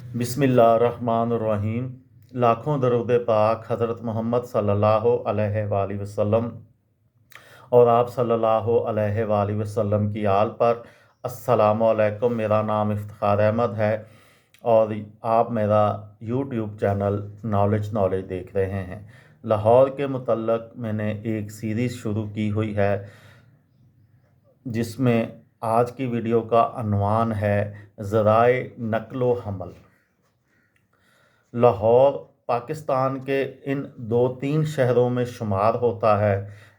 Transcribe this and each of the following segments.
बिस्मिल्लाहिर्रहमानिर्रहीम। लाखों दरूद पाक हज़रत मोहम्मद सल्लल्लाहु अलैहि वसल्लम और आप सल्लल्लाहु अलैहि वसल्लम की आल पर। अस्सलामु अलैकुम। मेरा नाम इफ्तिखार अहमद है और आप मेरा यूट्यूब चैनल नॉलेज देख रहे हैं। लाहौर के मुतल्लक मैंने एक सीरीज़ शुरू की हुई है जिसमें आज की वीडियो का अन्वान है ज़राए नक्लो हमल। लाहौर पाकिस्तान के इन 2-3 शहरों में शुमार होता है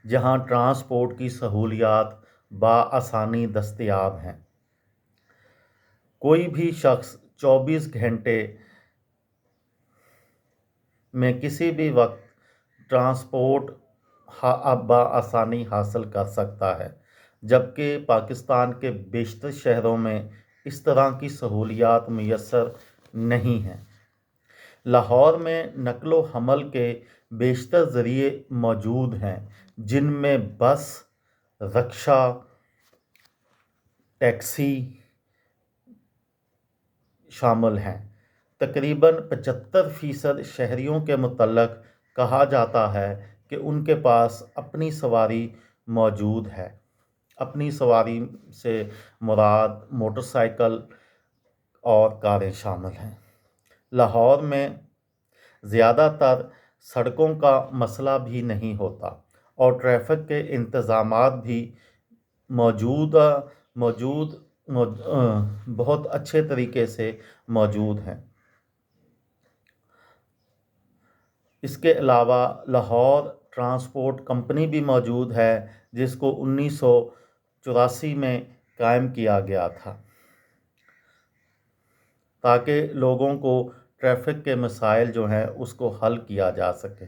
जहां ट्रांसपोर्ट की सहूलियात बआसानी दस्तयाब हैं। कोई भी शख्स 24 घंटे में किसी भी वक्त ट्रांसपोर्ट बआसानी हासिल कर सकता है, जबकि पाकिस्तान के बेशतर शहरों में इस तरह की सहूलियात मुयस्सर नहीं हैं। लाहौर में नक्लो हमल के बेशतर ज़रिए मौजूद हैं, जिनमें बस, रक्शा, टैक्सी शामिल हैं। तकरीबन 75% शहरियों के मुतल्लक कहा जाता है कि उनके पास अपनी सवारी मौजूद है। अपनी सवारी से मुराद मोटरसाइकिल और कारें शामिल हैं। लाहौर में ज़्यादातर सड़कों का मसला भी नहीं होता और ट्रैफिक के इंतज़ामात भी बहुत अच्छे तरीके से मौजूद हैं। इसके अलावा लाहौर ट्रांसपोर्ट कंपनी भी मौजूद है, जिसको 1984 में कायम किया गया था ताकि लोगों को ट्रैफिक के मसाइल जो हैं उसको हल किया जा सके।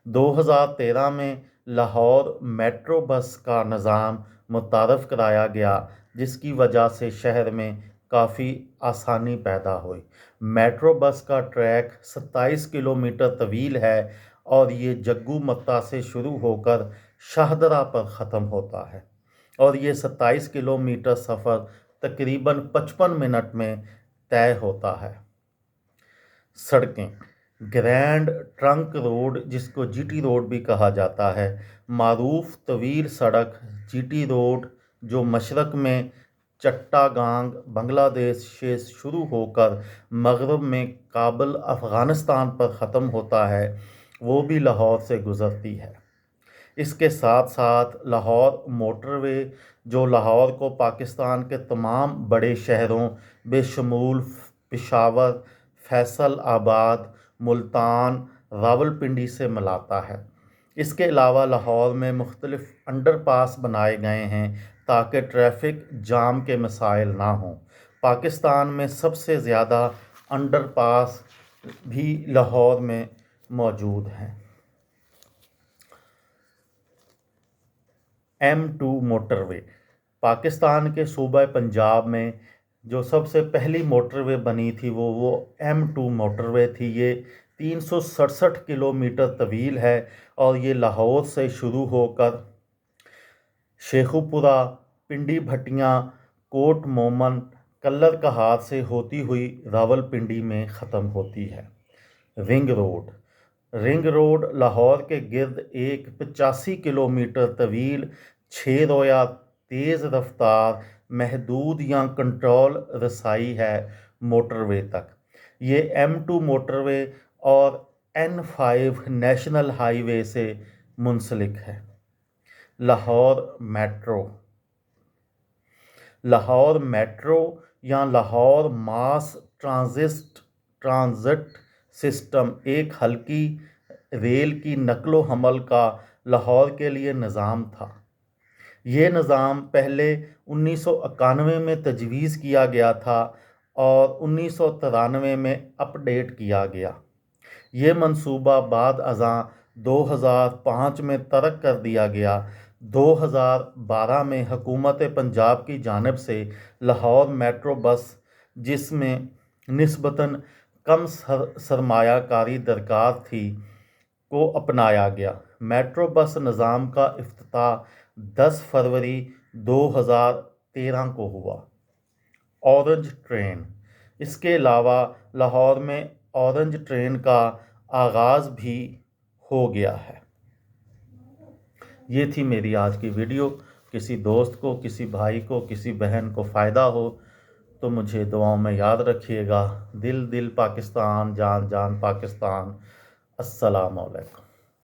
2013 में लाहौर मेट्रो बस का निज़ाम मुतारफ़ कराया गया, जिसकी वजह से शहर में काफ़ी आसानी पैदा हुई। मेट्रो बस का ट्रैक 27 किलोमीटर तवील है और ये जग्गू मत्ता से शुरू होकर शाहदरा पर ख़त्म होता है और ये 27 किलोमीटर सफ़र तकरीबन 55 मिनट में तय होता है। सड़कें ग्रैंड ट्रंक रोड, जिसको जीटी रोड भी कहा जाता है, मारूफ तवील सड़क जीटी रोड, जो मशरक़ में चट्टागांग बांग्लादेश से शुरू होकर मगरब में काबुल अफ़ग़ानिस्तान पर ख़त्म होता है, वो भी लाहौर से गुज़रती है। इसके साथ साथ लाहौर मोटरवे, जो लाहौर को पाकिस्तान के तमाम बड़े शहरों बेशमूल पेशावर, फैसल आबाद, मुल्तान, रावलपिंडी से मिलाता है। इसके अलावा लाहौर में मुख्तलिफ अंडरपास बनाए गए हैं ताकि ट्रैफिक जाम के मसाइल ना हों। पाकिस्तान में सबसे ज़्यादा अंडरपास भी लाहौर में मौजूद हैं। M2 मोटरवे पाकिस्तान के सूबा पंजाब में जो सबसे पहली मोटरवे बनी थी वो M2 मोटरवे थी। ये 367 किलोमीटर तवील है और ये लाहौर से शुरू होकर शेखुपुरा, पिंडी भटियाँ, कोट मोमन, कल्लर कहार से होती हुई रावलपिंडी में ख़त्म होती है। रिंग रोड लाहौर के गिर्द एक 85 किलोमीटर तवील 6 रोया तेज़ रफ्तार महदूद या कंट्रोल रसाई है मोटरवे तक। ये M2 मोटरवे और N5 नेशनल हाईवे से मुंसलिक है। लाहौर मेट्रो या लाहौर मास ट्रांजिट सिस्टम एक हल्की रेल की नकलो हमल का लाहौर के लिए निज़ाम था। ये निज़ाम पहले 1991 में तजवीज़ किया गया था और 1993 में अपडेट किया गया। ये मंसूबा बाद अज़ां 2005 में तर्क कर दिया गया। 2012 में हुकूमत पंजाब की जानिब से लाहौर मेट्रो बस, जिसमें निस्बतन कम सरमायाकारी दरकार थी, को अपनाया गया। मेट्रो बस निज़ाम का इफ्तिताह 10 फरवरी 2013 को हुआ। ऑरेंज ट्रेन اس کے علاوہ لاہور میں اورنج ٹرین کا آغاز بھی ہو گیا ہے۔ یہ تھی میری آج کی ویڈیو۔ کسی دوست کو، کسی بھائی کو، کسی بہن کو فائدہ ہو تو مجھے دعاؤں میں یاد رکھیے گا۔ دل دل پاکستان، جان جان پاکستان۔ السلام علیکم۔